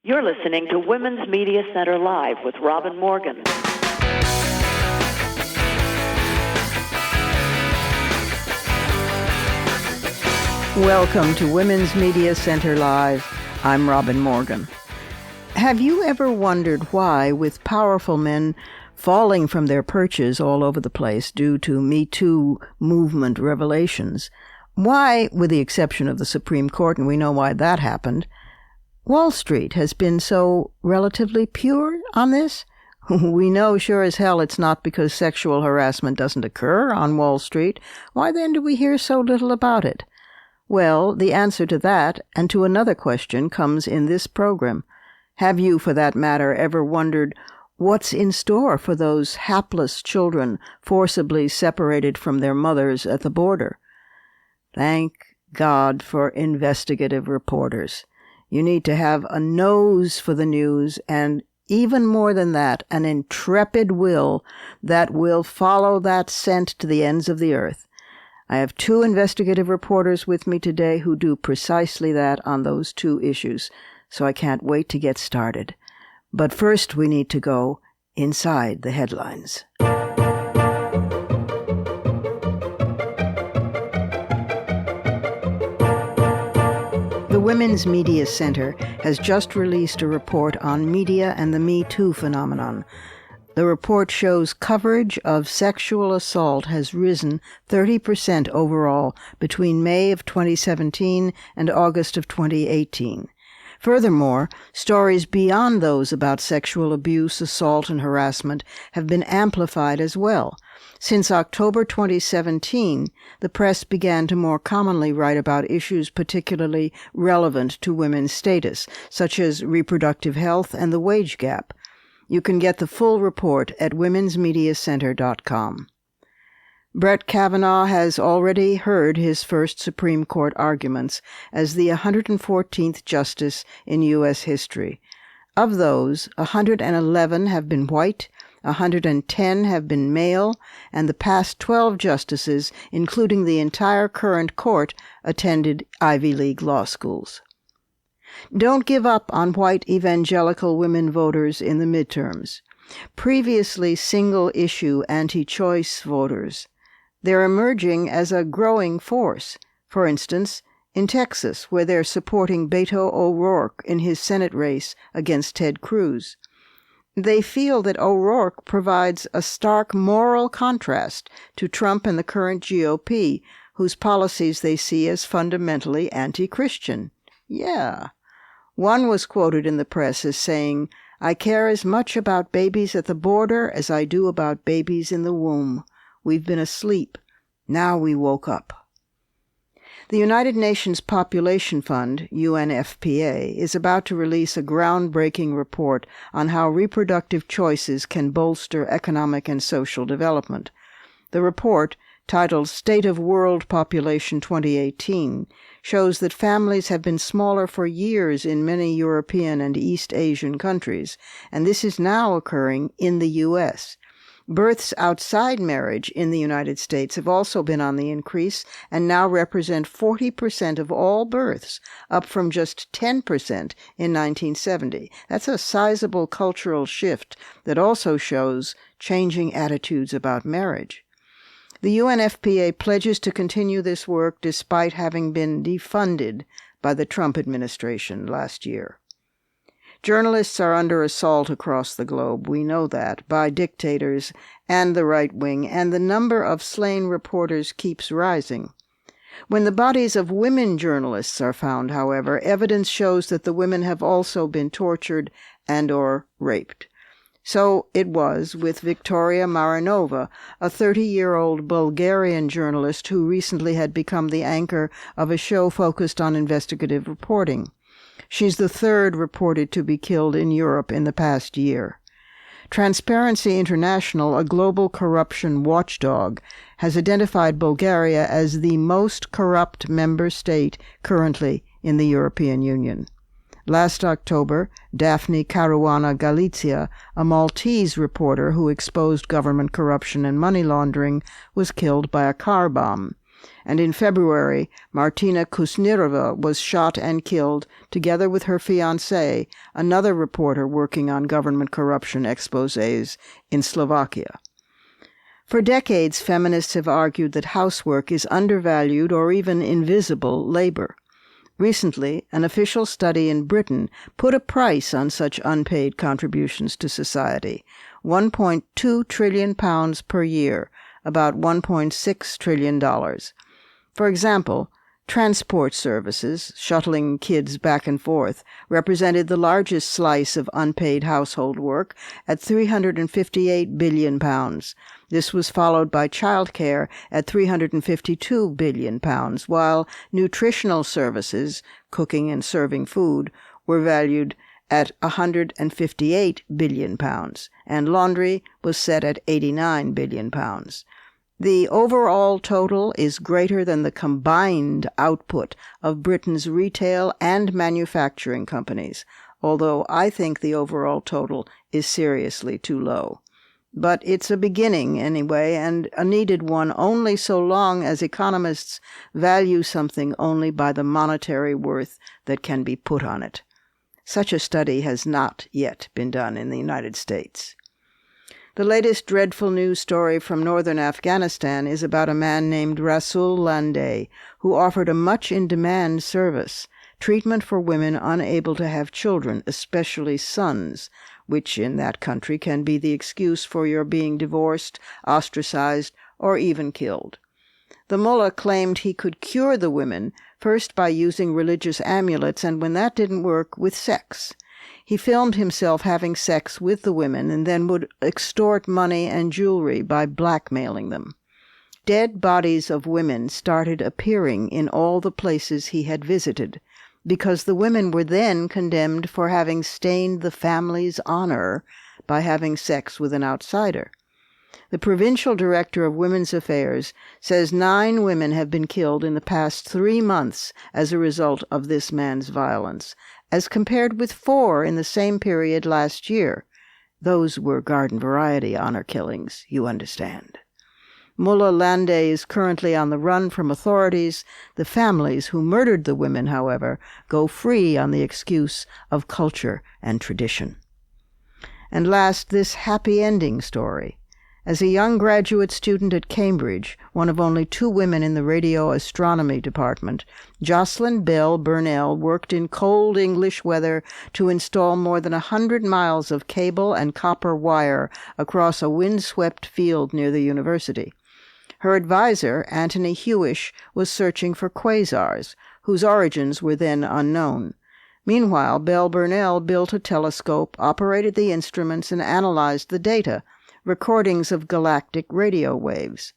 You're listening to Women's Media Center Live with Robin Morgan. Welcome to Women's Media Center Live. I'm Robin Morgan. Have you ever wondered why, with powerful men falling from their perches all over the place due to Me Too movement revelations, why, with the exception of the Supreme Court, and we know why that happened, Wall Street has been so relatively pure on this? We know sure as hell it's not because sexual harassment doesn't occur on Wall Street. Why then do we hear so little about it? Well, the answer to that and to another question comes in this program. Have you, for that matter, ever wondered what's in store for those hapless children forcibly separated from their mothers at the border? Thank God for investigative reporters. You need to have a nose for the news and, even more than that, an intrepid will that will follow that scent to the ends of the earth. I have two investigative reporters with me today who do precisely that on those two issues, so I can't wait to get started. But first we need to go inside the headlines. The Women's Media Center has just released a report on media and the Me Too phenomenon. The report shows coverage of sexual assault has risen 30% overall between May of 2017 and August of 2018. Furthermore, stories beyond those about sexual abuse, assault, and harassment have been amplified as well. Since October 2017, the press began to more commonly write about issues particularly relevant to women's status, such as reproductive health and the wage gap. You can get the full report at womensmediacenter.com. Brett Kavanaugh has already heard his first Supreme Court arguments as the 114th justice in U.S. history. Of those, 111 have been white, 110 have been male, and the past 12 justices, including the entire current court, attended Ivy League law schools. Don't give up on white evangelical women voters in the midterms. Previously single-issue anti-choice voters. They're emerging as a growing force. For instance, in Texas, where they're supporting Beto O'Rourke in his Senate race against Ted Cruz. They feel that O'Rourke provides a stark moral contrast to Trump and the current GOP, whose policies they see as fundamentally anti-Christian. Yeah. One was quoted in the press as saying, "I care as much about babies at the border as I do about babies in the womb. We've been asleep. Now we woke up." The United Nations Population Fund, UNFPA, is about to release a groundbreaking report on how reproductive choices can bolster economic and social development. The report, titled State of World Population 2018, shows that families have been smaller for years in many European and East Asian countries, and this is now occurring in the U.S. Births outside marriage in the United States have also been on the increase and now represent 40% of all births, up from just 10% in 1970. That's a sizable cultural shift that also shows changing attitudes about marriage. The UNFPA pledges to continue this work despite having been defunded by the Trump administration last year. Journalists are under assault across the globe, we know that, by dictators and the right wing, and the number of slain reporters keeps rising. When the bodies of women journalists are found, however, evidence shows that the women have also been tortured and or raped. So it was with Victoria Marinova, a 30-year-old Bulgarian journalist who recently had become the anchor of a show focused on investigative reporting. She's the third reported to be killed in Europe in the past year. Transparency International, a global corruption watchdog, has identified Bulgaria as the most corrupt member state currently in the European Union. Last October, Daphne Caruana Galizia, a Maltese reporter who exposed government corruption and money laundering, was killed by a car bomb. And in February, Martina Kusnirova was shot and killed, together with her fiancé, another reporter working on government corruption exposés in Slovakia. For decades, feminists have argued that housework is undervalued or even invisible labor. Recently, an official study in Britain put a price on such unpaid contributions to society, £1.2 trillion per year, about $1.6 trillion. For example, transport services, shuttling kids back and forth, represented the largest slice of unpaid household work at £358 billion. This was followed by childcare at £352 billion, while nutritional services, cooking and serving food, were valued at £158 billion, and laundry was set at £89 billion. The overall total is greater than the combined output of Britain's retail and manufacturing companies, although I think the overall total is seriously too low. But it's a beginning, anyway, and a needed one only so long as economists value something only by the monetary worth that can be put on it. Such a study has not yet been done in the United States. The latest dreadful news story from northern Afghanistan is about a man named Rasul Lande, who offered a much-in-demand service, treatment for women unable to have children, especially sons, which in that country can be the excuse for your being divorced, ostracized, or even killed. The mullah claimed he could cure the women, first by using religious amulets, and when that didn't work, with sex. He filmed himself having sex with the women and then would extort money and jewelry by blackmailing them. Dead bodies of women started appearing in all the places he had visited, because the women were then condemned for having stained the family's honor by having sex with an outsider. The provincial director of Women's Affairs says 9 women have been killed in the past 3 months as a result of this man's violence, as compared with 4 in the same period last year. Those were garden variety honor killings, you understand. Mullah Lande is currently on the run from authorities. The families who murdered the women, however, go free on the excuse of culture and tradition. And last, this happy ending story. As a young graduate student at Cambridge, one of only 2 women in the radio astronomy department, Jocelyn Bell Burnell worked in cold English weather to install more than 100 miles of cable and copper wire across a windswept field near the university. Her advisor, Anthony Hewish, was searching for quasars, whose origins were then unknown. Meanwhile, Bell Burnell built a telescope, operated the instruments, and analyzed the data, recordings of galactic radio waves.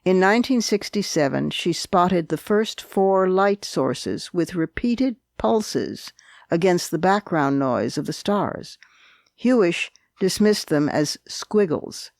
In 1967, she spotted the first 4 light sources with repeated pulses against the background noise of the stars. Hewish dismissed them as squiggles.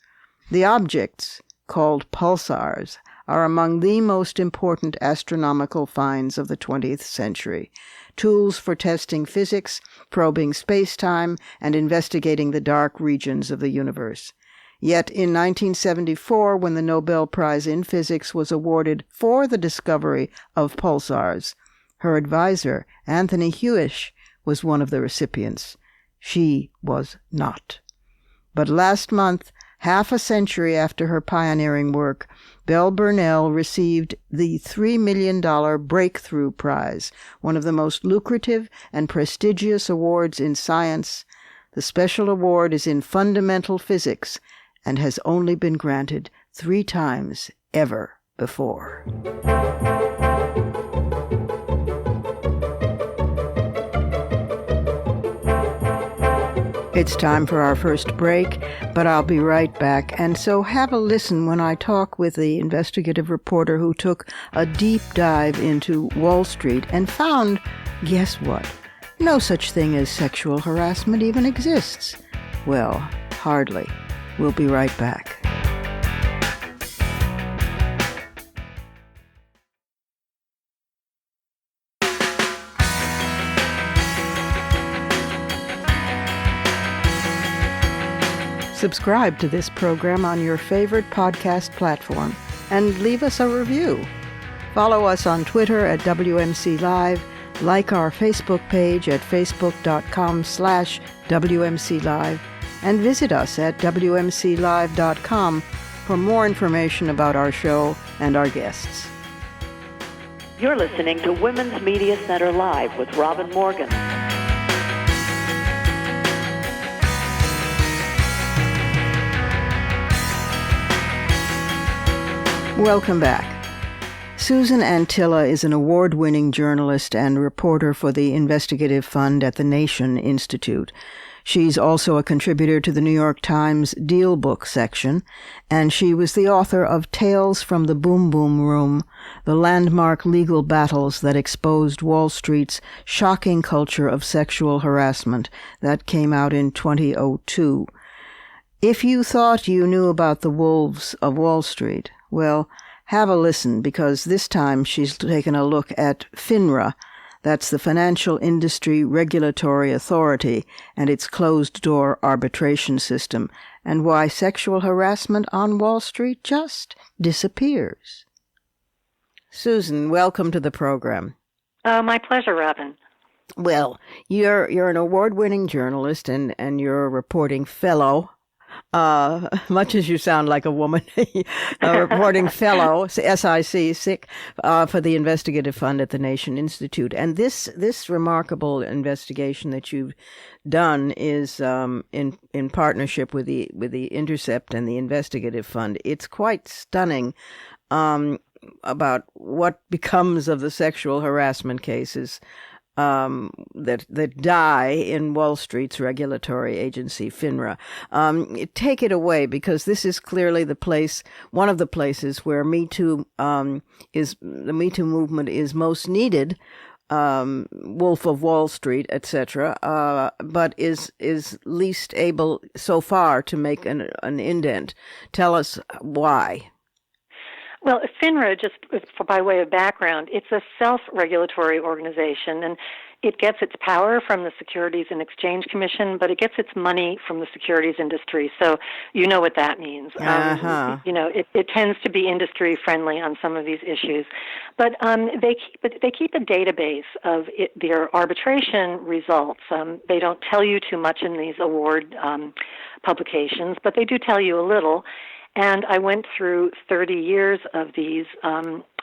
The objects, called pulsars, are among the most important astronomical finds of the 20th century, tools for testing physics, probing space-time, and investigating the dark regions of the universe. Yet in 1974, when the Nobel Prize in Physics was awarded for the discovery of pulsars, her advisor, Anthony Hewish, was one of the recipients. She was not. But last month, half a century after her pioneering work, Bell Burnell received the $3 million Breakthrough Prize, one of the most lucrative and prestigious awards in science. The special award is in fundamental physics and has only been granted 3 times ever before. It's time for our first break, but I'll be right back. And so have a listen when I talk with the investigative reporter who took a deep dive into Wall Street and found, guess what? No such thing as sexual harassment even exists. Well, hardly. We'll be right back. Subscribe to this program on your favorite podcast platform and leave us a review. Follow us on Twitter at WMC Live, like our Facebook page at facebook.com/WMC Live, and visit us at WMCLive.com for more information about our show and our guests. You're listening to Women's Media Center Live with Robin Morgan. Welcome back. Susan Antilla is an award-winning journalist and reporter for the Investigative Fund at the Nation Institute. She's also a contributor to the New York Times Deal Book section, and she was the author of Tales from the Boom Boom Room, the landmark legal battles that exposed Wall Street's shocking culture of sexual harassment, that came out in 2002. If you thought you knew about the wolves of Wall Street, well, have a listen, because this time she's taken a look at FINRA, that's the Financial Industry Regulatory Authority, and its closed-door arbitration system, and why sexual harassment on Wall Street just disappears. Susan, welcome to the program. My pleasure, Robin. Well, you're an award-winning journalist and you're a reporting fellow. Much as you sound like a woman, a reporting fellow, SIC, for the Investigative Fund at the Nation Institute. And this remarkable investigation that you've done is in partnership with the Intercept and the Investigative Fund. It's quite stunning about what becomes of the sexual harassment cases that die in Wall Street's regulatory agency, FINRA. Take it away, because this is clearly one of the places where the Me Too movement is most needed. Wolf of Wall Street, etc., but is least able so far to make an indent. Tell us why. Well, FINRA, just by way of background, it's a self-regulatory organization, and it gets its power from the Securities and Exchange Commission, but it gets its money from the securities industry. So you know what that means. It tends to be industry-friendly on some of these issues. But they keep a database of their arbitration results. They don't tell you too much in these award publications, but they do tell you a little. And I went through 30 years of these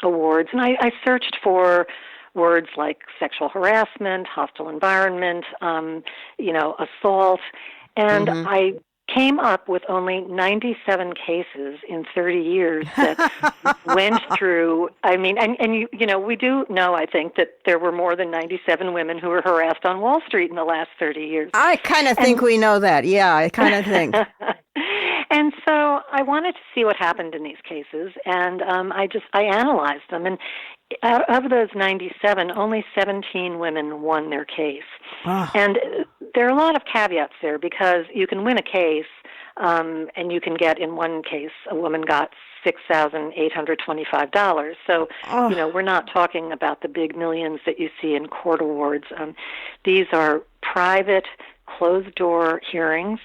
awards, and I searched for words like sexual harassment, hostile environment, assault, and I came up with only 97 cases in 30 years that went through. I mean, and we do know, I think, that there were more than 97 women who were harassed on Wall Street in the last 30 years. I kind of think we know that. Yeah, I kind of think. And so I wanted to see what happened in these cases, and I analyzed them, and out of those 97, only 17 women won their case. Oh. And there are a lot of caveats there, because you can win a case, and you can get, in one case, a woman got $6,825. So, we're not talking about the big millions that you see in court awards. These are private, closed-door hearings.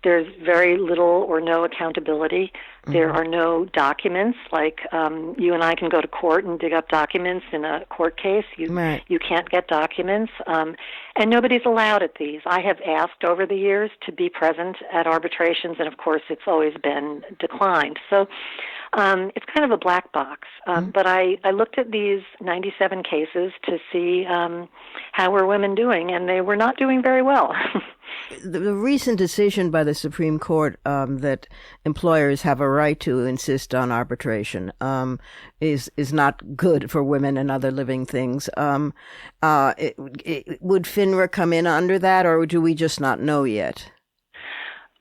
There's very little or no accountability. There are no documents, like you and I can go to court and dig up documents in a court case. You can't get documents, and nobody's allowed at these. I have asked over the years to be present at arbitrations, and of course it's always been declined. So it's kind of a black box. But I looked at these 97 cases to see how were women doing, and they were not doing very well. The recent decision by the Supreme Court that employers have a right to insist on arbitration is not good for women and other living things. Would FINRA come in under that, or do we just not know yet?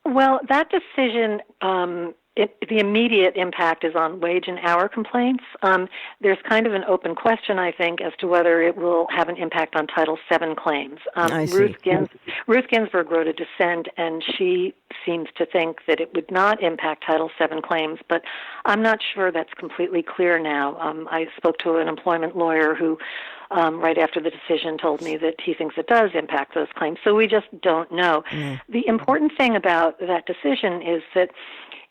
Well, that decision, the immediate impact is on wage and hour complaints. There's kind of an open question, I think, as to whether it will have an impact on Title VII claims. Ruth Ginsburg wrote a dissent, and she seems to think that it would not impact Title VII claims, but I'm not sure that's completely clear now. I spoke to an employment lawyer who, right after the decision, told me that he thinks it does impact those claims. So we just don't know. The important thing about that decision is that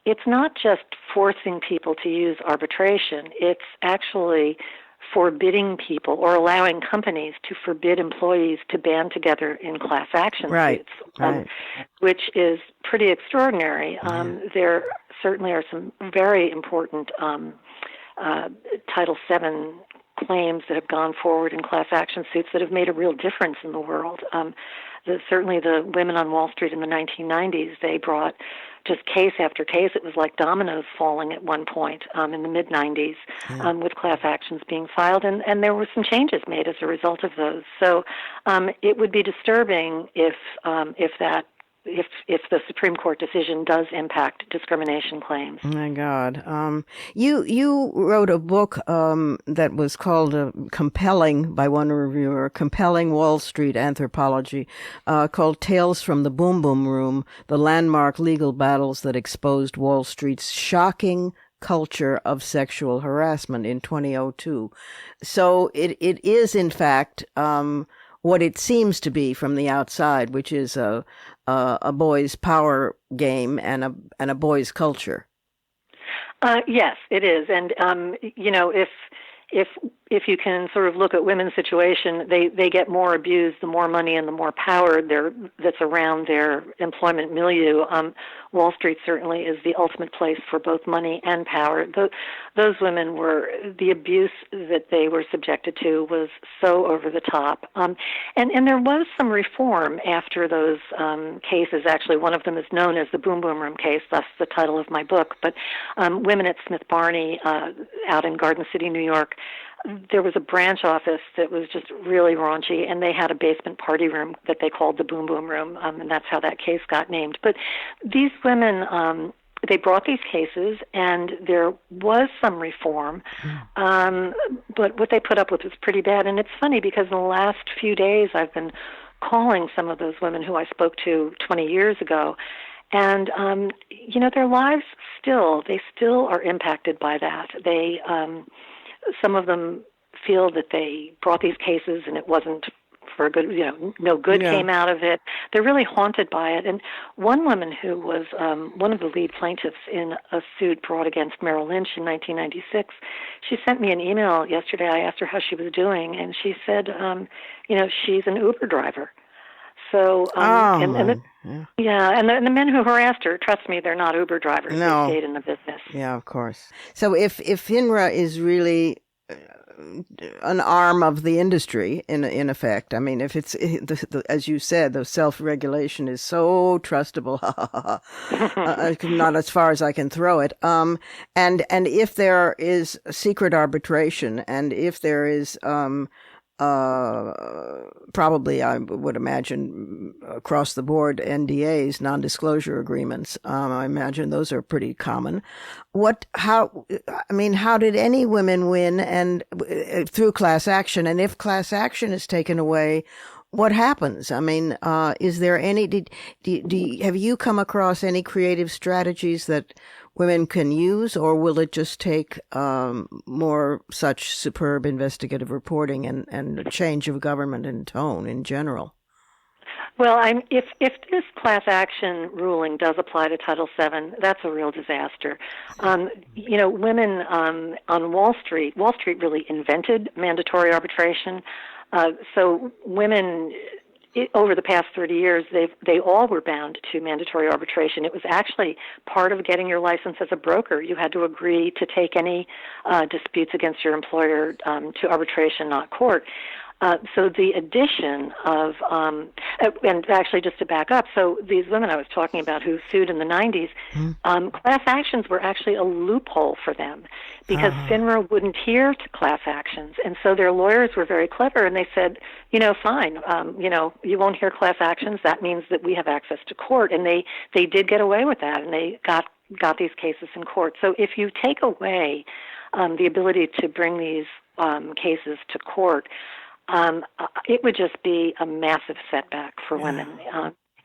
it's not just forcing people to use arbitration. It's actually forbidding people or allowing companies to forbid employees to band together in class action suits, which is pretty extraordinary. There certainly are some very important Title VII claims that have gone forward in class action suits that have made a real difference in the world. Certainly the women on Wall Street in the 1990s, they brought just case after case. It was like dominoes falling at one point in the mid-90s with class actions being filed, and there were some changes made as a result of those. So it would be disturbing if the Supreme Court decision does impact discrimination claims. Oh my God. You wrote a book that was called Compelling, by one reviewer, Compelling Wall Street Anthropology, called Tales from the Boom Boom Room, the landmark legal battles that exposed Wall Street's shocking culture of sexual harassment in 2002. So it is, in fact, what it seems to be from the outside, which is a boys' power game and a boys' culture. Yes, it is, and if you can sort of look at women's situation, they get more abused the more money and the more power that's around their employment milieu. Wall Street certainly is the ultimate place for both money and power. Those women the abuse that they were subjected to was so over the top. And there was some reform after those cases. Actually, one of them is known as the Boom Boom Room case, that's the title of my book. But women at Smith Barney out in Garden City, New York, there was a branch office that was just really raunchy, and they had a basement party room that they called the Boom Boom Room, and that's how that case got named. But these women, they brought these cases, and there was some reform, but what they put up with was pretty bad. And it's funny because in the last few days I've been calling some of those women who I spoke to 20 years ago, and their lives they still are impacted by that. Some of them feel that they brought these cases and it wasn't for a good, no good came out of it. They're really haunted by it. And one woman who was one of the lead plaintiffs in a suit brought against Merrill Lynch in 1996, she sent me an email yesterday. I asked her how she was doing, and she said, she's an Uber driver. So, and the men who harassed her, trust me, they're not Uber drivers. No. They stayed in the business. Yeah, of course. So if FINRA is really an arm of the industry, in effect, I mean, if it's, as you said, the self-regulation is so trustable, not as far as I can throw it, and if there is secret arbitration, and if there is probably, I would imagine, across the board NDAs, non-disclosure agreements. I imagine those are pretty common. How did any women win and through class action? And if class action is taken away, what happens? I mean, is there any? Have you come across any creative strategies that women can use, or will it just take more such superb investigative reporting and a change of government and tone in general? Well, if this class action ruling does apply to Title VII, that's a real disaster. Women on Wall Street really invented mandatory arbitration. So women, over the past 30 years, they all were bound to mandatory arbitration. It was actually part of getting your license as a broker. You had to agree to take any disputes against your employer to arbitration, not court. So the addition of, and actually just to back up, so these women I was talking about who sued in the 90s, class actions were actually a loophole for them because FINRA wouldn't hear to class actions. And so their lawyers were very clever, and they said, fine, you won't hear class actions. That means that we have access to court. And they did get away with that, and they got these cases in court. So if you take away the ability to bring these cases to court, it would just be a massive setback for women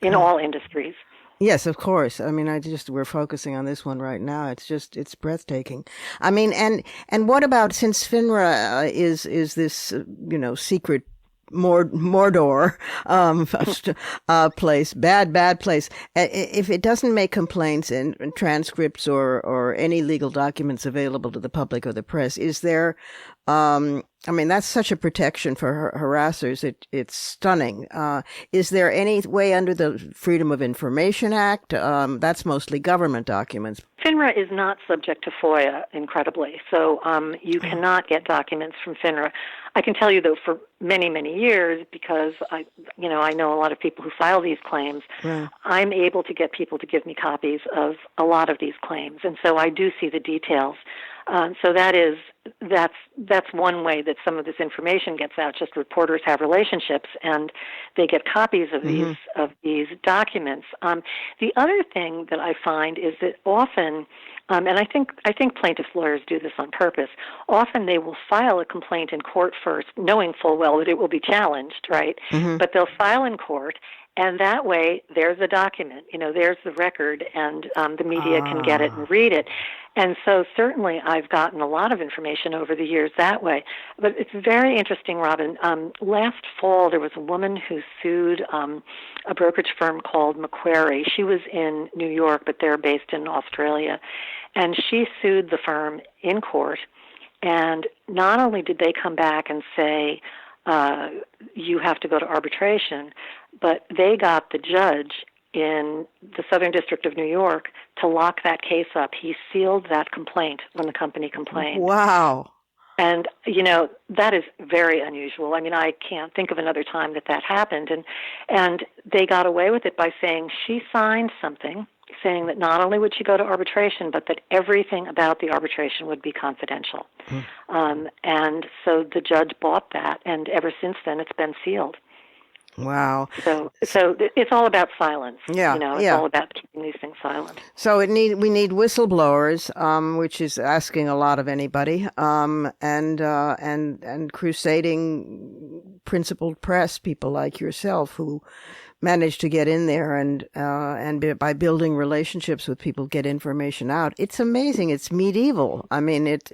in all industries. Yes, of course. I mean, we're focusing on this one right now. It's breathtaking. I mean, and what about, since FINRA is this, secret Mordor place, bad place. If it doesn't make complaints and transcripts or any legal documents available to the public or the press, is there? I mean, that's such a protection for harassers. It's stunning. Is there any way under the Freedom of Information Act? That's mostly government documents. FINRA is not subject to FOIA, incredibly, so you cannot get documents from FINRA. I can tell you, though, for many, many years, because I know a lot of people who file these claims, Yeah. I'm able to get people to give me copies of a lot of these claims, and so I do see the details. So that's one way that some of this information gets out. Just reporters have relationships, and they get copies of these documents. The other thing that I find is that often, and I think plaintiffs' lawyers do this on purpose. Often they will file a complaint in court first, knowing full well that it will be challenged, right? But they'll file in court. And that way, there's a document, there's the record, and the media can get it and read it. And so certainly I've gotten a lot of information over the years that way. But it's very interesting, Robin. Last fall, there was a woman who sued a brokerage firm called Macquarie. She was in New York, but they're based in Australia. And she sued the firm in court. And not only did they come back and say, you have to go to arbitration, but they got the judge in the Southern District of New York to lock that case up. He sealed that complaint when the company complained. Wow. And, that is very unusual. I mean, I can't think of another time that happened. And they got away with it by saying she signed something saying that not only would she go to arbitration, but that everything about the arbitration would be confidential. And so the judge bought that, and ever since then it's been sealed. Wow. So it's all about silence. Yeah, it's all about keeping these things silent. So we need whistleblowers, which is asking a lot of anybody, and crusading principled press, people like yourself who manage to get in there and by building relationships with people, get information out. It's amazing. It's medieval. I mean, it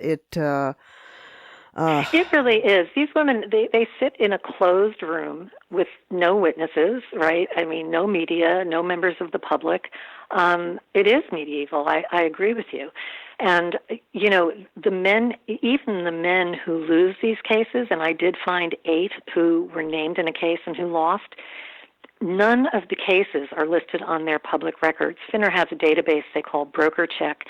really is. These women, they sit in a closed room with no witnesses, right? I mean, no media, no members of the public. It is medieval. I agree with you. And, even the men who lose these cases, and I did find 8 who were named in a case and who lost, none of the cases are listed on their public records. FINRA has a database they call Broker Check,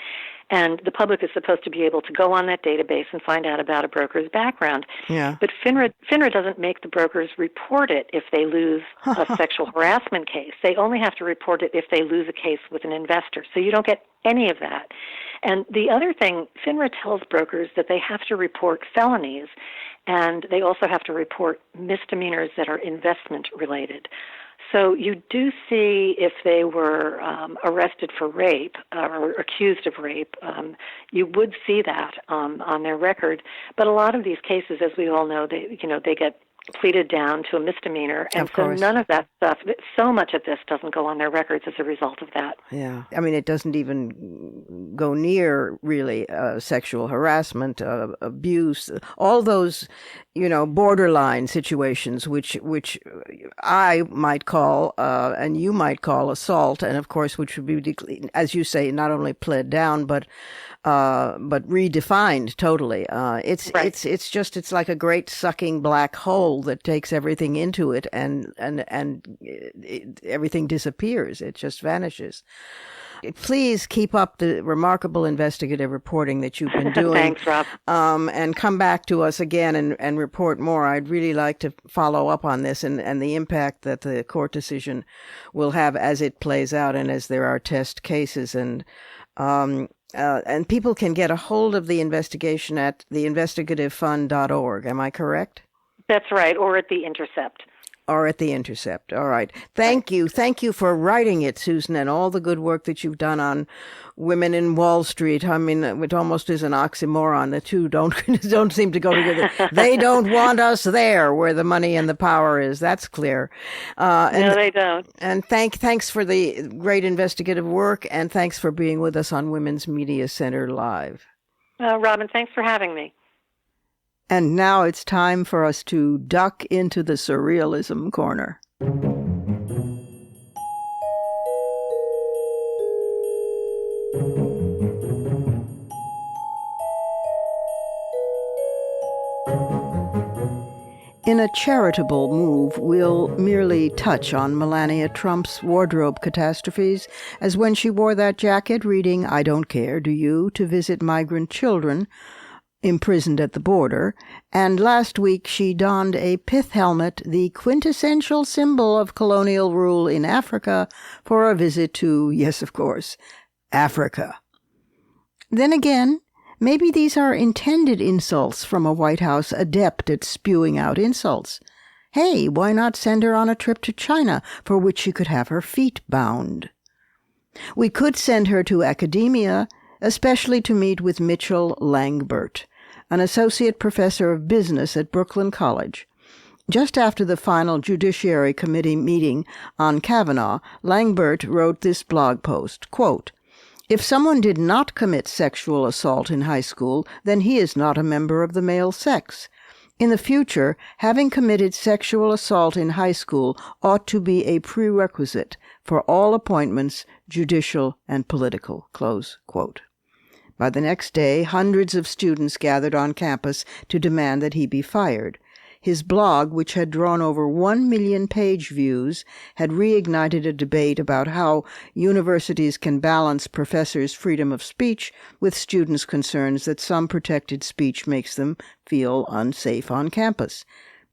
and the public is supposed to be able to go on that database and find out about a broker's background. Yeah. But FINRA doesn't make the brokers report it if they lose a sexual harassment case. They only have to report it if they lose a case with an investor. So you don't get any of that. And the other thing, FINRA tells brokers that they have to report felonies, and they also have to report misdemeanors that are investment related. So you do see if they were arrested for rape or accused of rape, you would see that on their record. But a lot of these cases, as we all know, they get pleaded down to a misdemeanor, and so none of that stuff, so much of this doesn't go on their records as a result of that. Yeah. I mean, it doesn't even go near, really, sexual harassment, abuse, all those, borderline situations, which I might call, and you might call assault, and of course, which would be, as you say, not only pled down, but redefined totally. It's like a great sucking black hole that takes everything into it, and everything disappears. It just vanishes. Please keep up the remarkable investigative reporting that you've been doing. Thanks, Rob. And come back to us again and report more. I'd really like to follow up on this and the impact that the court decision will have as it plays out and as there are test cases. And people can get a hold of the investigation at theinvestigativefund.org. Am I correct? That's right, or at The Intercept. Or at The Intercept. All right. Thank you. Thank you for writing it, Susan, and all the good work that you've done on women in Wall Street. I mean, it almost is an oxymoron. The two don't seem to go together. They don't want us there where the money and the power is. That's clear. No, they don't. And thanks for the great investigative work, and thanks for being with us on Women's Media Center Live. Robin, thanks for having me. And now it's time for us to duck into the surrealism corner. In a charitable move, we'll merely touch on Melania Trump's wardrobe catastrophes, as when she wore that jacket reading, "I don't care, do you?" to visit migrant children imprisoned at the border, and last week she donned a pith helmet, the quintessential symbol of colonial rule in Africa, for a visit to, yes, of course, Africa. Then again, maybe these are intended insults from a White House adept at spewing out insults. Hey, why not send her on a trip to China for which she could have her feet bound? We could send her to academia, especially to meet with Mitchell Langbert, an associate professor of business at Brooklyn College. Just after the final Judiciary Committee meeting on Kavanaugh, Langbert wrote this blog post, quote, "If someone did not commit sexual assault in high school, then he is not a member of the male sex. In the future, having committed sexual assault in high school ought to be a prerequisite for all appointments, judicial and political." Close quote. By the next day, hundreds of students gathered on campus to demand that he be fired. His blog, which had drawn over 1 million page views, had reignited a debate about how universities can balance professors' freedom of speech with students' concerns that some protected speech makes them feel unsafe on campus.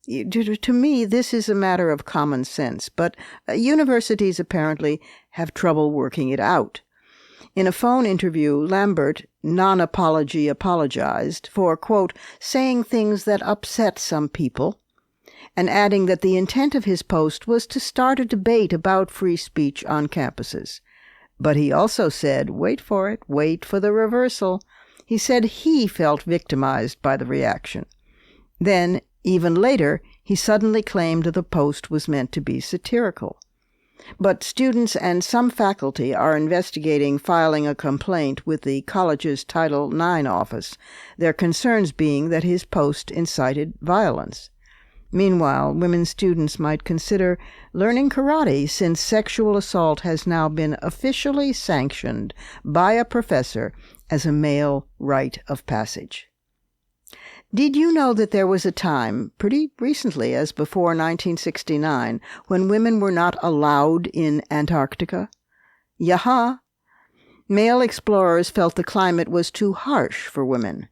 To me, this is a matter of common sense, but universities apparently have trouble working it out. In a phone interview, Lambert non-apology apologized for, quote, saying things that upset some people, and adding that the intent of his post was to start a debate about free speech on campuses. But he also said, wait for it, wait for the reversal. He said he felt victimized by the reaction. Then, even later, he suddenly claimed the post was meant to be satirical. But students and some faculty are investigating filing a complaint with the college's Title IX office, their concerns being that his post incited violence. Meanwhile, women students might consider learning karate, since sexual assault has now been officially sanctioned by a professor as a male rite of passage. Did you know that there was a time, pretty recently as before 1969, when women were not allowed in Antarctica? Yaha! Male explorers felt the climate was too harsh for women.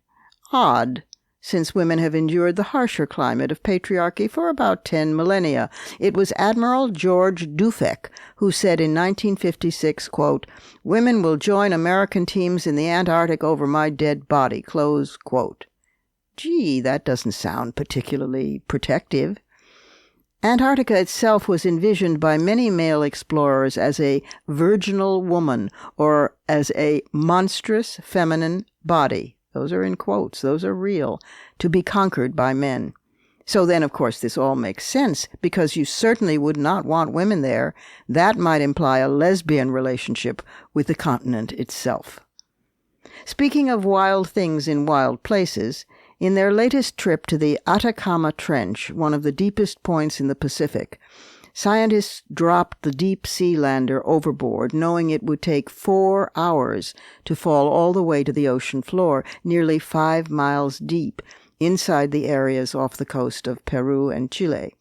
Odd, since women have endured the harsher climate of patriarchy for about 10 millennia. It was Admiral George Dufek who said in 1956, quote, "Women will join American teams in the Antarctic over my dead body," close quote. Gee, that doesn't sound particularly protective. Antarctica itself was envisioned by many male explorers as a virginal woman or as a monstrous feminine body. Those are in quotes. Those are real. To be conquered by men. So then, of course, this all makes sense, because you certainly would not want women there. That might imply a lesbian relationship with the continent itself. Speaking of wild things in wild places, in their latest trip to the Atacama Trench, one of the deepest points in the Pacific, scientists dropped the deep-sea lander overboard, knowing it would take 4 hours to fall all the way to the ocean floor, nearly 5 miles deep, inside the areas off the coast of Peru and Chile.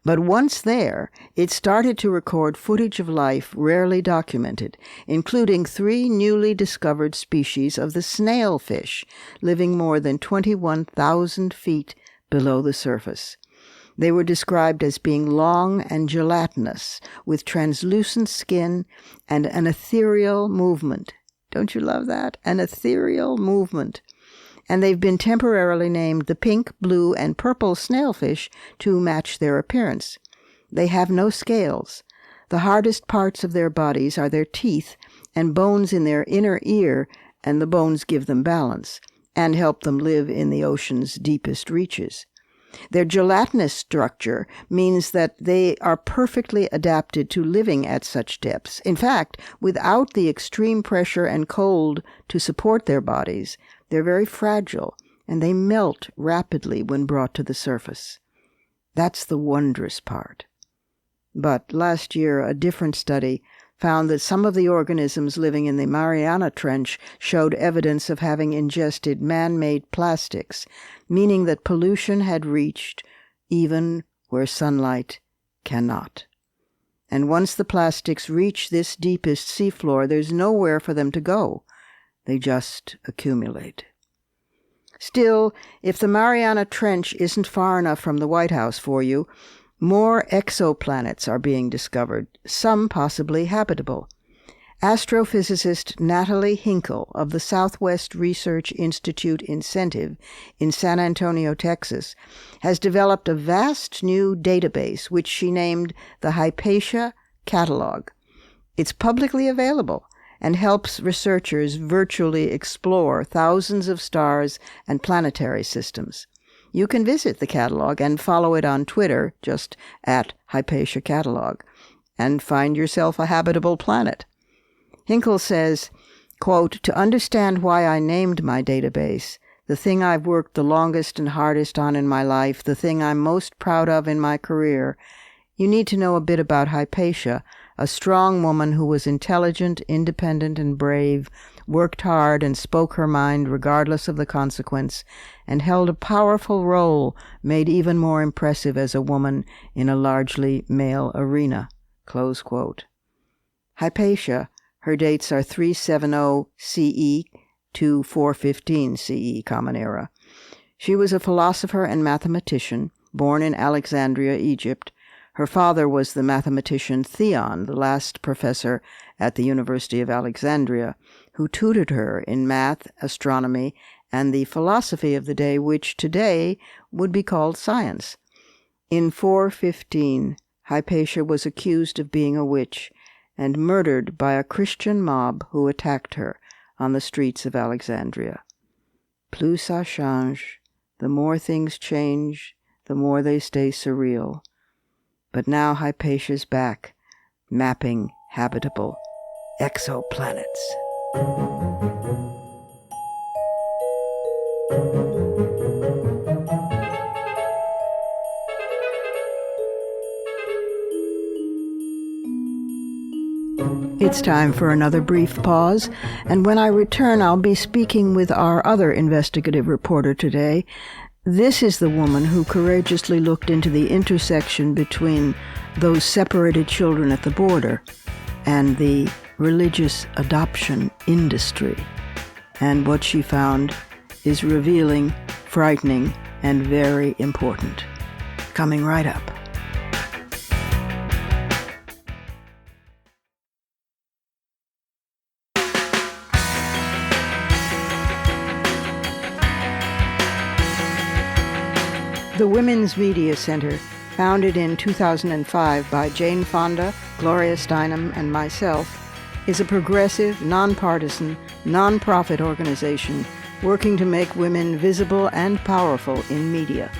But once there, it started to record footage of life rarely documented, including 3 newly discovered species of the snailfish, living more than 21,000 feet below the surface. They were described as being long and gelatinous, with translucent skin and an ethereal movement. Don't you love that? An ethereal movement. And they've been temporarily named the pink, blue, and purple snailfish to match their appearance. They have no scales. The hardest parts of their bodies are their teeth and bones in their inner ear, and the bones give them balance and help them live in the ocean's deepest reaches. Their gelatinous structure means that they are perfectly adapted to living at such depths. In fact, without the extreme pressure and cold to support their bodies, they're very fragile and they melt rapidly when brought to the surface. That's the wondrous part. But last year, a different study found that some of the organisms living in the Mariana Trench showed evidence of having ingested man-made plastics, meaning that pollution had reached even where sunlight cannot. And once the plastics reach this deepest seafloor, there's nowhere for them to go. They just accumulate. Still, if the Mariana Trench isn't far enough from the White House for you, more exoplanets are being discovered, some possibly habitable. Astrophysicist Natalie Hinkle of the Southwest Research Institute Incentive in San Antonio, Texas, has developed a vast new database which she named the Hypatia Catalog. It's publicly available and helps researchers virtually explore thousands of stars and planetary systems. You can visit the catalog and follow it on Twitter, just at Hypatia Catalog, and find yourself a habitable planet. Hinkle says, quote, "To understand why I named my database, the thing I've worked the longest and hardest on in my life, the thing I'm most proud of in my career, you need to know a bit about Hypatia, a strong woman who was intelligent, independent, and brave, worked hard and spoke her mind regardless of the consequence, and held a powerful role made even more impressive as a woman in a largely male arena." Close quote. Hypatia, her dates are 370 CE to 415 CE Common Era. She was a philosopher and mathematician, born in Alexandria, Egypt. Her father was the mathematician Theon, the last professor at the University of Alexandria, who tutored her in math, astronomy, and the philosophy of the day, which today would be called science. In 415, Hypatia was accused of being a witch and murdered by a Christian mob who attacked her on the streets of Alexandria. Plus ça change, the more things change, the more they stay surreal. But now Hypatia's back, mapping habitable exoplanets. It's time for another brief pause, and when I return, I'll be speaking with our other investigative reporter today. This is the woman who courageously looked into the intersection between those separated children at the border and the religious adoption industry. And what she found is revealing, frightening, and very important. Coming right up. The Women's Media Center, founded in 2005 by Jane Fonda, Gloria Steinem, and myself, is a progressive, nonpartisan, nonprofit organization working to make women visible and powerful in media.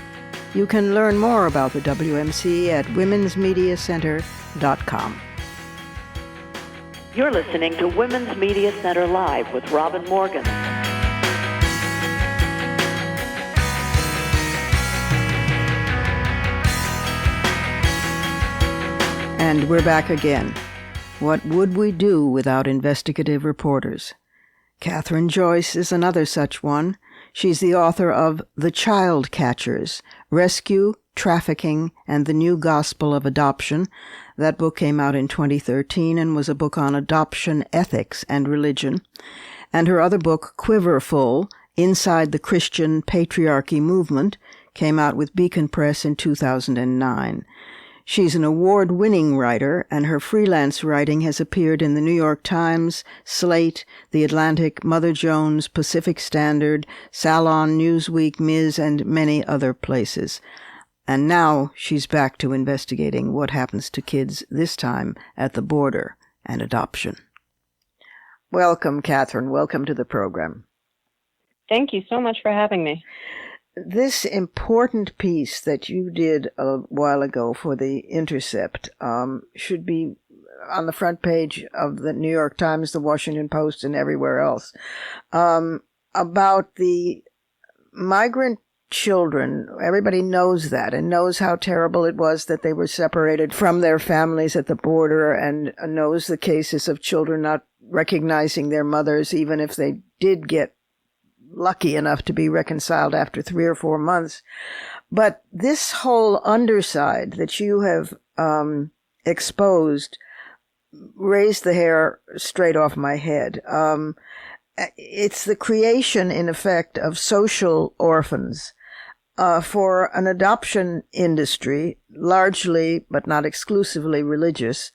You can learn more about the WMC at womensmediacenter.com. You're listening to Women's Media Center Live with Robin Morgan. And we're back again. What would we do without investigative reporters? Kathryn Joyce is another such one. She's the author of The Child Catchers, Rescue, Trafficking, and the New Gospel of Adoption. That book came out in 2013 and was a book on adoption ethics and religion. And her other book, Quiverful, Inside the Christian Patriarchy Movement, came out with Beacon Press in 2009. She's an award-winning writer, and her freelance writing has appeared in the New York Times, Slate, The Atlantic, Mother Jones, Pacific Standard, Salon, Newsweek, Ms., and many other places. And now she's back to investigating what happens to kids, this time at the border and adoption. Welcome, Kathryn. Welcome to the program. Thank you so much for having me. This important piece that you did a while ago for The Intercept should be on the front page of the New York Times, the Washington Post, and everywhere else, about the migrant children, everybody knows that and knows how terrible it was that they were separated from their families at the border, and knows the cases of children not recognizing their mothers, even if they did get lucky enough to be reconciled after 3 or 4 months. But this whole underside that you have exposed raised the hair straight off my head. It's the creation, in effect, of social orphans for an adoption industry, largely but not exclusively religious,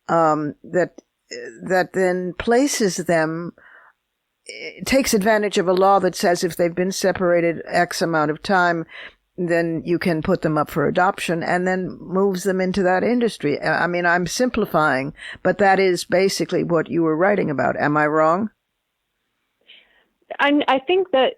that then places them, takes advantage of a law that says if they've been separated X amount of time, then you can put them up for adoption, and then moves them into that industry. I mean, I'm simplifying, but that is basically what you were writing about. Am I wrong? I think that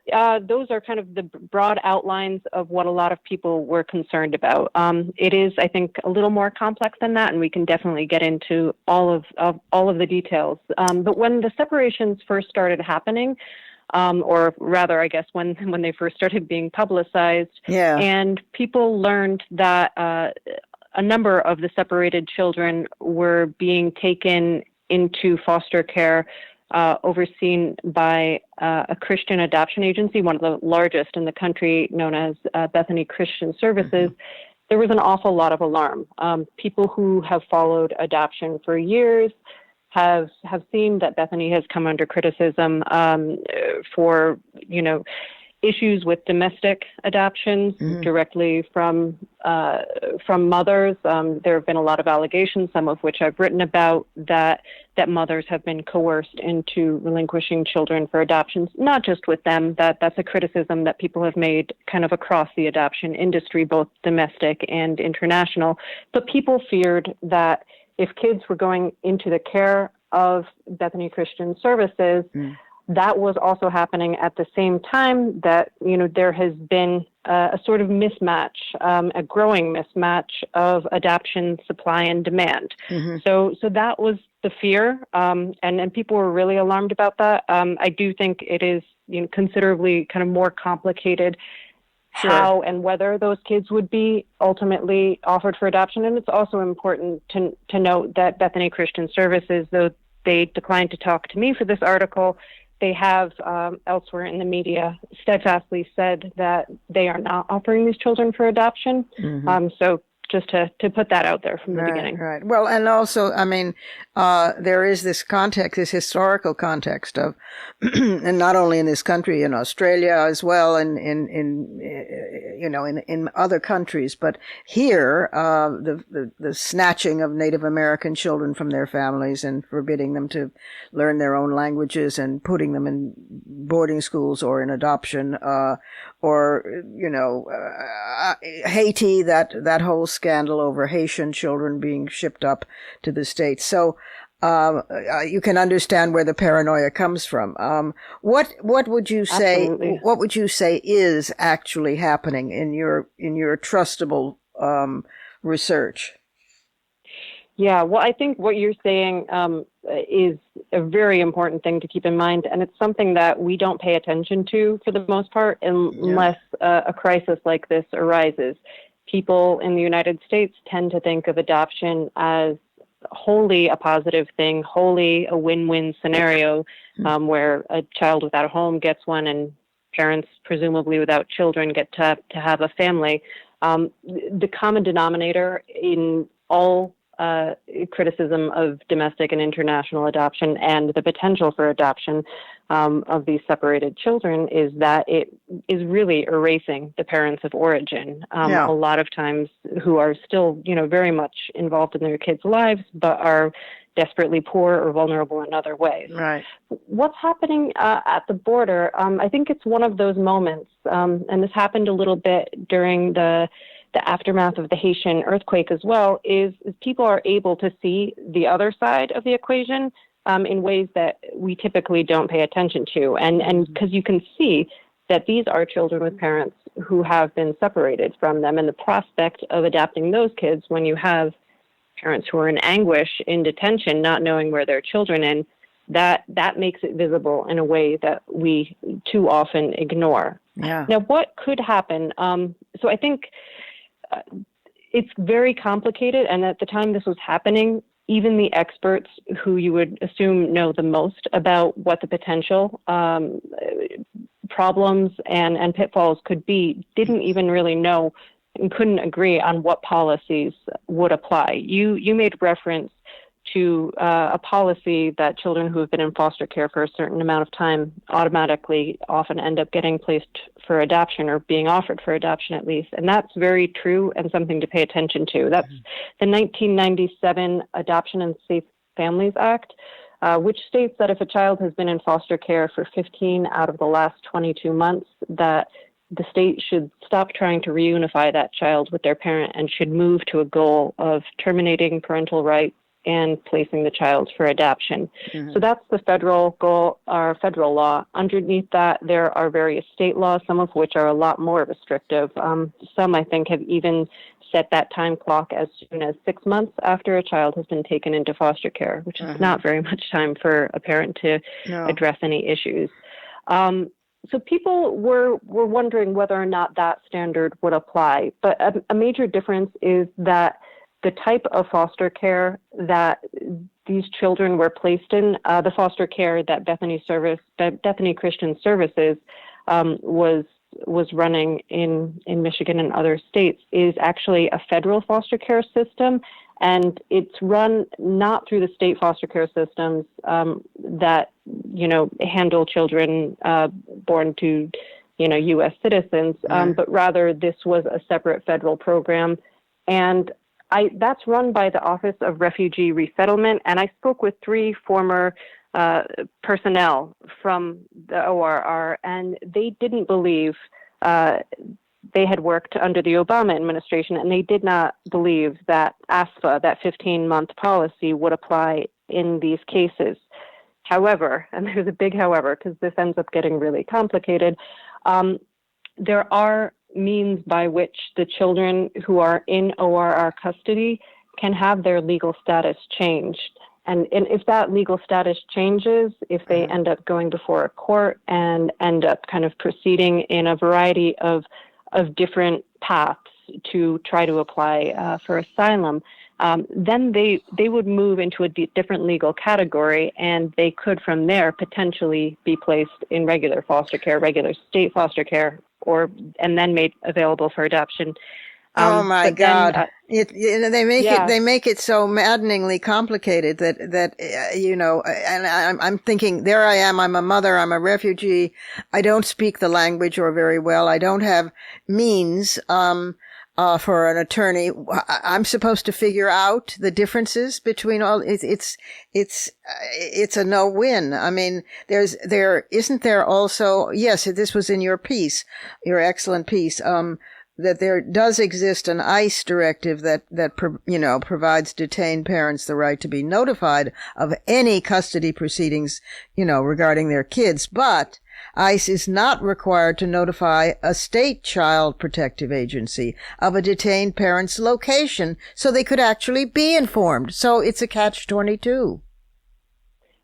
those are kind of the broad outlines of what a lot of people were concerned about. It is, I think, a little more complex than that, and we can definitely get into all of the details. But when the separations first started happening, or rather, I guess, when they first started being publicized, and people learned that a number of the separated children were being taken into foster care, overseen by a Christian adoption agency, one of the largest in the country, known as Bethany Christian Services, there was an awful lot of alarm. People who have followed adoption for years have seen that Bethany has come under criticism for, issues with domestic adoptions directly from mothers. There have been a lot of allegations, some of which I've written about, that mothers have been coerced into relinquishing children for adoptions. Not just with them. That's a criticism that people have made kind of across the adoption industry, both domestic and international. But people feared that if kids were going into the care of Bethany Christian Services, that was also happening at the same time that, there has been a sort of mismatch, a growing mismatch of adoption supply and demand. So that was the fear, and people were really alarmed about that. I do think it is considerably kind of more complicated how and whether those kids would be ultimately offered for adoption. And it's also important to note that Bethany Christian Services, though they declined to talk to me for this article, they have elsewhere in the media steadfastly said that they are not offering these children for adoption. So just to put that out there from the beginning. Right. Well, and also, I mean, there is this context, this historical context of, and not only in this country, in Australia as well, and in other countries, but here, the snatching of Native American children from their families and forbidding them to learn their own languages and putting them in boarding schools or in adoption, Haiti, that whole scandal over Haitian children being shipped up to the States. So you can understand where the paranoia comes from. What would you say? Absolutely. What would you say is actually happening in your trustable research? Yeah, well, I think what you're saying is a very important thing to keep in mind, and it's something that we don't pay attention to for the most part unless a crisis like this arises. People in the United States tend to think of adoption as wholly a positive thing, wholly a win-win scenario, where a child without a home gets one and parents presumably without children get to have a family. The common denominator in all criticism of domestic and international adoption and the potential for adoption of these separated children is that it is really erasing the parents of origin. A lot of times who are still, very much involved in their kids' lives, but are desperately poor or vulnerable in other ways. Right. What's happening at the border? I think it's one of those moments, and this happened a little bit during the aftermath of the Haitian earthquake as well, is people are able to see the other side of the equation in ways that we typically don't pay attention to. And because you can see that these are children with parents who have been separated from them, and the prospect of adopting those kids when you have parents who are in anguish in detention, not knowing where their children are, that makes it visible in a way that we too often ignore. Yeah. Now, what could happen? So I think it's very complicated. And at the time this was happening, even the experts who you would assume know the most about what the potential problems and pitfalls could be didn't even really know and couldn't agree on what policies would apply. You made reference to a policy that children who have been in foster care for a certain amount of time automatically often end up getting placed for adoption or being offered for adoption at least. And that's very true and something to pay attention to. That's the 1997 Adoption and Safe Families Act, which states that if a child has been in foster care for 15 out of the last 22 months, that the state should stop trying to reunify that child with their parent and should move to a goal of terminating parental rights and placing the child for adoption. So that's the federal goal, or federal law. Underneath that, there are various state laws, some of which are a lot more restrictive. Some, I think, have even set that time clock as soon as 6 months after a child has been taken into foster care, which is not very much time for a parent to address any issues. So people were wondering whether or not that standard would apply. But a major difference is that the type of foster care that these children were placed in, the foster care that Bethany Christian Services was running in Michigan and other states, is actually a federal foster care system, and it's run not through the state foster care systems that handle children born to U.S. citizens, but rather this was a separate federal program, and that's run by the Office of Refugee Resettlement, and I spoke with 3 former personnel from the ORR, and they didn't believe they had worked under the Obama administration, and they did not believe that ASFA, that 15-month policy, would apply in these cases. However, and there's a big however, because this ends up getting really complicated, there are means by which the children who are in ORR custody can have their legal status changed. And if that legal status changes, if they end up going before a court and end up kind of proceeding in a variety of different paths to try to apply for asylum, then they would move into a different legal category, and they could from there potentially be placed in regular foster care, regular state foster care, and then made available for adoption. Oh my God! They make it so maddeningly complicated that And I'm thinking, there I am. I'm a mother. I'm a refugee. I don't speak the language or very well. I don't have means for an attorney. I'm supposed to figure out the differences between all. It's a no-win. I mean, isn't there also? Yes, this was in your piece, your excellent piece. That there does exist an ICE directive that provides detained parents the right to be notified of any custody proceedings, regarding their kids. But ICE is not required to notify a state child protective agency of a detained parent's location, so they could actually be informed. So it's a catch-22.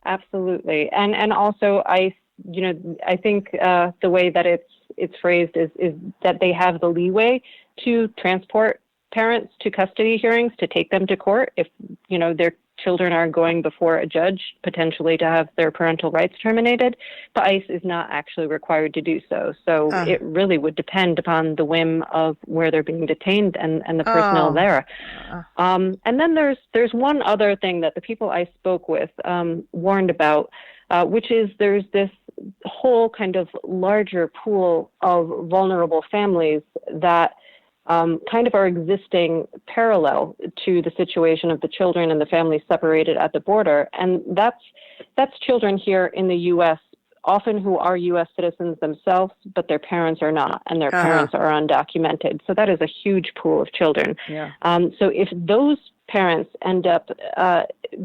Absolutely, and also ICE. I think the way that it's phrased is that they have the leeway to transport parents to custody hearings, to take them to court if their children are going before a judge, potentially to have their parental rights terminated. But ICE is not actually required to do so. So it really would depend upon the whim of where they're being detained and the personnel there. And then there's one other thing that the people I spoke with warned about, which is there's this whole kind of larger pool of vulnerable families that kind of are existing parallel to the situation of the children and the families separated at the border. And that's children here in the U.S., often who are U.S. citizens themselves, but their parents are not, and their parents are undocumented. So that is a huge pool of children. Yeah. So if those parents end up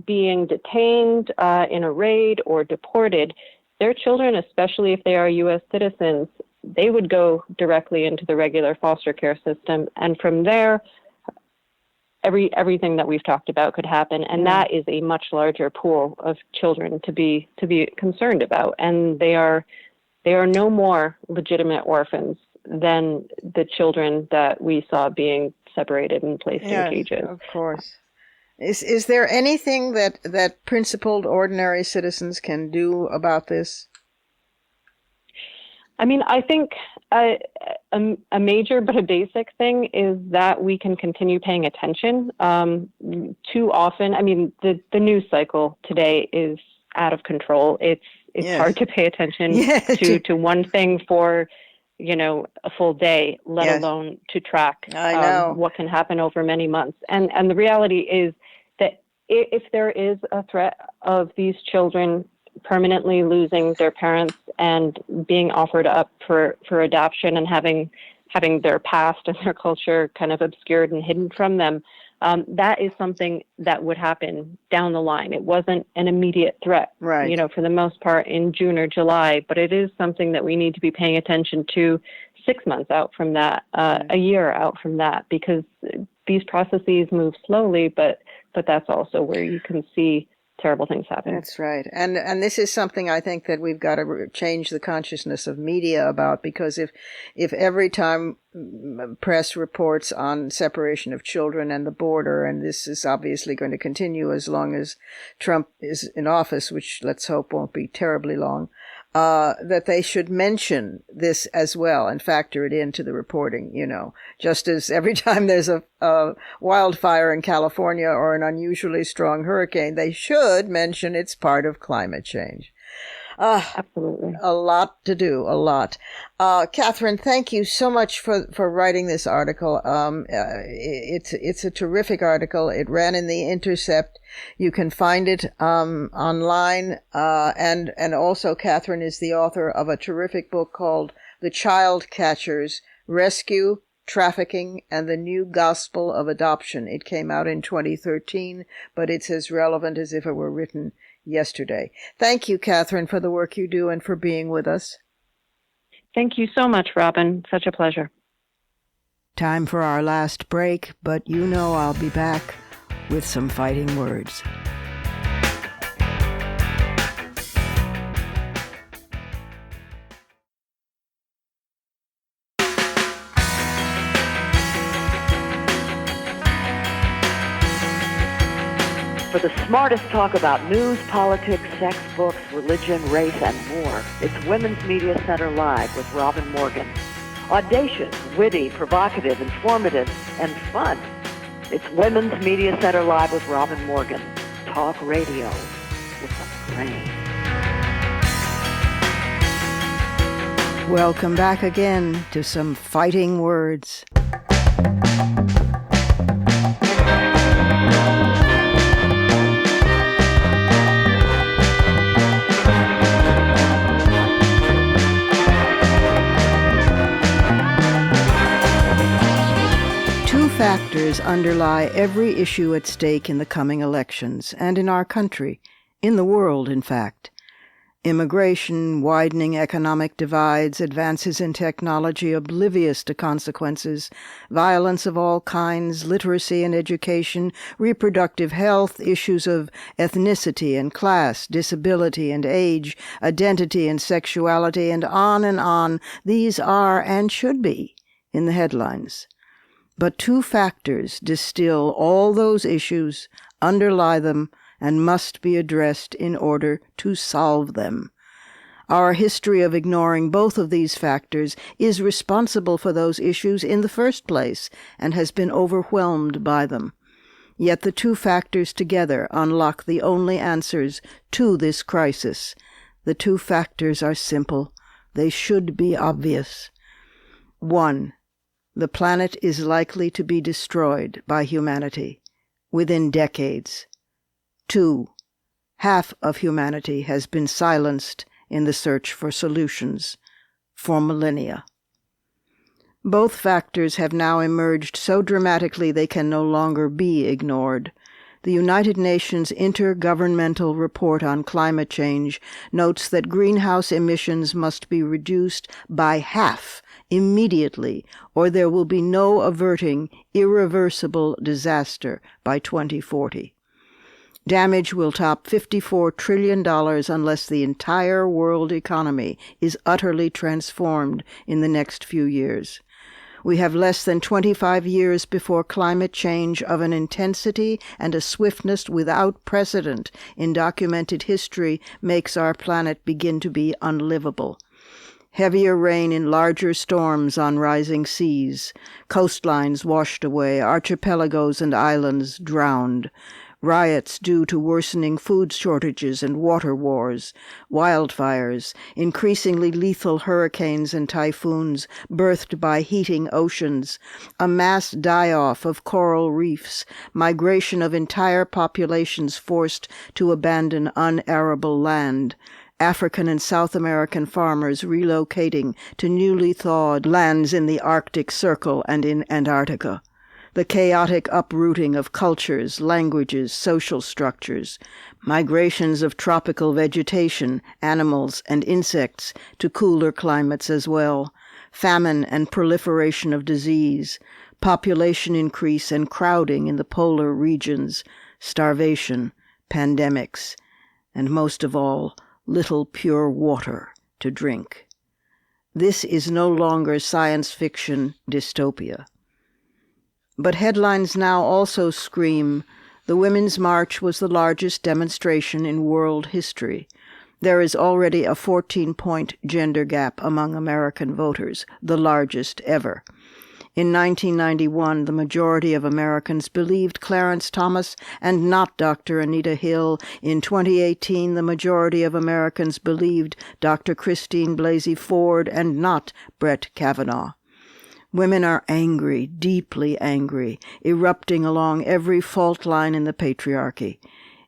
being detained in a raid or deported, their children, especially if they are U.S. citizens, they would go directly into the regular foster care system. And from there, everything that we've talked about could happen. And that is a much larger pool of children to be concerned about. And they are they are no more legitimate orphans than the children that we saw being separated and placed in cages. Of course. Is there anything that principled ordinary citizens can do about this? I mean, I think a major but a basic thing is that we can continue paying attention. Too often, I mean, the news cycle today is out of control. It's hard to pay attention to one thing for, a full day, let alone to track what can happen over many months. And the reality is that if there is a threat of these children permanently losing their parents and being offered up for adoption and having their past and their culture kind of obscured and hidden from them, that is something that would happen down the line. It wasn't an immediate threat, right, for the most part in June or July, but it is something that we need to be paying attention to 6 months out from that, a year out from that, because these processes move slowly, but that's also where you can see terrible things happen. That's right. And this is something I think that we've got to change the consciousness of media about, because if every time press reports on separation of children and the border, and this is obviously going to continue as long as Trump is in office, which let's hope won't be terribly long, that they should mention this as well and factor it into the reporting, just as every time there's a wildfire in California or an unusually strong hurricane, they should mention it's part of climate change. Absolutely. A lot to do, a lot. Kathryn, thank you so much for writing this article. It's a terrific article. It ran in The Intercept. You can find it online. And also Kathryn is the author of a terrific book called The Child Catchers: Rescue, Trafficking, and the New Gospel of Adoption. It came out in 2013, but it's as relevant as if it were written yesterday. Thank you, Kathryn, for the work you do and for being with us. Thank you so much, Robin. Such a pleasure. Time for our last break, but I'll be back with some fighting words. For the smartest talk about news, politics, sex, books, religion, race, and more, it's Women's Media Center Live with Robin Morgan. Audacious, witty, provocative, informative, and fun. It's Women's Media Center Live with Robin Morgan. Talk radio with a brain. Welcome back again to some fighting words. Factors underlie every issue at stake in the coming elections, and in our country, in the world, in fact. Immigration, widening economic divides, advances in technology oblivious to consequences, violence of all kinds, literacy and education, reproductive health, issues of ethnicity and class, disability and age, identity and sexuality, and on, these are and should be in the headlines. But two factors distill all those issues, underlie them, and must be addressed in order to solve them. Our history of ignoring both of these factors is responsible for those issues in the first place and has been overwhelmed by them. Yet the two factors together unlock the only answers to this crisis. The two factors are simple. They should be obvious. 1. The planet is likely to be destroyed by humanity within decades. 2. Half of humanity has been silenced in the search for solutions for millennia. Both factors have now emerged so dramatically they can no longer be ignored. The United Nations Intergovernmental Report on Climate Change notes that greenhouse emissions must be reduced by half immediately, or there will be no averting irreversible disaster by 2040. Damage will top $54 trillion unless the entire world economy is utterly transformed in the next few years. We have less than 25 years before climate change of an intensity and a swiftness without precedent in documented history makes our planet begin to be unlivable. Heavier rain in larger storms on rising seas, coastlines washed away, archipelagos and islands drowned, riots due to worsening food shortages and water wars, wildfires, increasingly lethal hurricanes and typhoons birthed by heating oceans, a mass die-off of coral reefs, migration of entire populations forced to abandon unarable land, African and South American farmers relocating to newly thawed lands in the Arctic Circle and in Antarctica, the chaotic uprooting of cultures, languages, social structures, migrations of tropical vegetation, animals, and insects to cooler climates as well, famine and proliferation of disease, population increase and crowding in the polar regions, starvation, pandemics, and most of all, little pure water to drink. This is no longer science fiction dystopia. But headlines now also scream, the Women's March was the largest demonstration in world history. There is already a 14-point gender gap among American voters, the largest ever. In 1991, the majority of Americans believed Clarence Thomas and not Dr. Anita Hill. In 2018, the majority of Americans believed Dr. Christine Blasey Ford and not Brett Kavanaugh. Women are angry, deeply angry, erupting along every fault line in the patriarchy.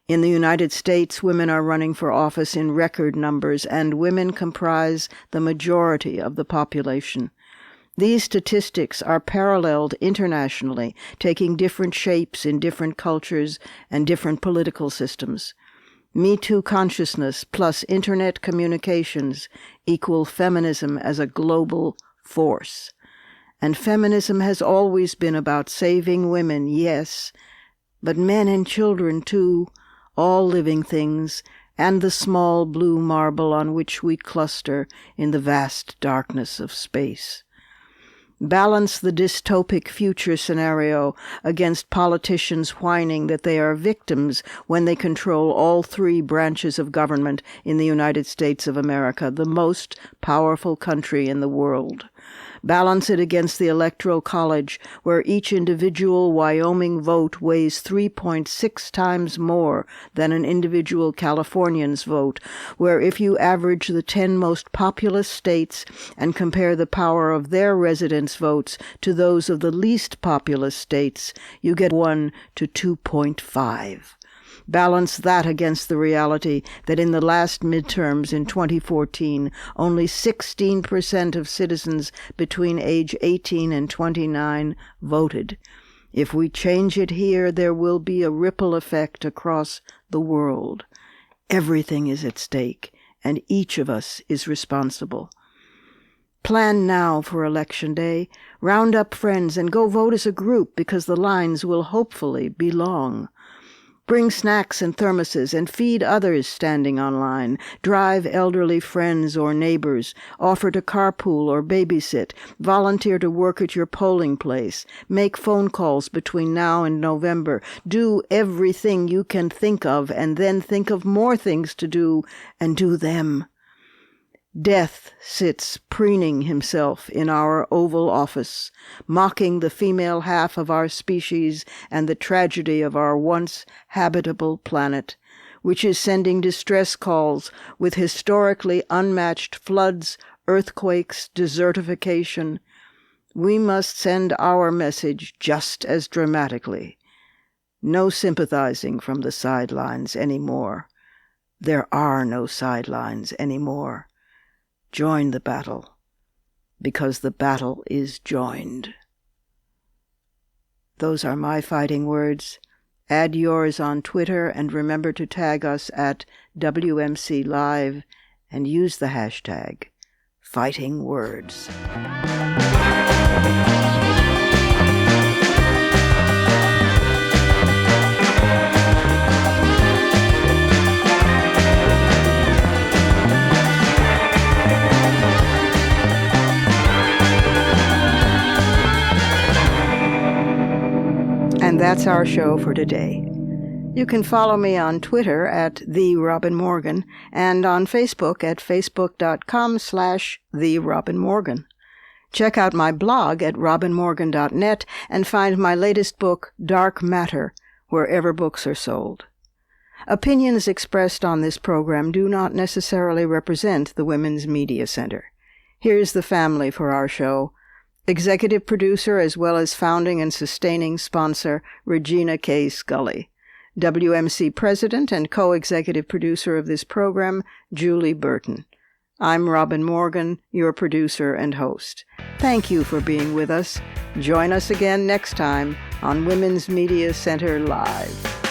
In the United States, women are running for office in record numbers, and women comprise the majority of the population. These statistics are paralleled internationally, taking different shapes in different cultures and different political systems. Me Too consciousness plus internet communications equal feminism as a global force. And feminism has always been about saving women, yes, but men and children too, all living things, and the small blue marble on which we cluster in the vast darkness of space. Balance the dystopic future scenario against politicians whining that they are victims when they control all three branches of government in the United States of America, the most powerful country in the world. Balance it against the Electoral College, where each individual Wyoming vote weighs 3.6 times more than an individual Californian's vote, where if you average the 10 most populous states and compare the power of their residents' votes to those of the least populous states, you get 1 to 2.5. Balance that against the reality that in the last midterms in 2014, only 16% of citizens between age 18 and 29 voted. If we change it here, there will be a ripple effect across the world. Everything is at stake, and each of us is responsible. Plan now for Election Day. Round up friends and go vote as a group, because the lines will hopefully be long. Bring snacks and thermoses and feed others standing on line. Drive elderly friends or neighbors. Offer to carpool or babysit. Volunteer to work at your polling place. Make phone calls between now and November. Do everything you can think of, and then think of more things to do, and do them. Death sits preening himself in our Oval Office, mocking the female half of our species and the tragedy of our once habitable planet, which is sending distress calls with historically unmatched floods, earthquakes, desertification. We must send our message just as dramatically. No sympathizing from the sidelines anymore. There are no sidelines anymore. Join the battle, because the battle is joined. Those are my fighting words. Add yours on Twitter, and remember to tag us at WMC Live and use the hashtag #FightingWords. That's our show for today. You can follow me on Twitter at @TheRobinMorgan and on Facebook at facebook.com/TheRobinMorgan. Check out my blog at robinmorgan.net and find my latest book, Dark Matter, wherever books are sold. Opinions expressed on this program do not necessarily represent the Women's Media Center. Here's the family for our show. Executive producer as well as founding and sustaining sponsor, Regina K. Scully. WMC president and co-executive producer of this program, Julie Burton. I'm Robin Morgan, your producer and host. Thank you for being with us. Join us again next time on Women's Media Center Live.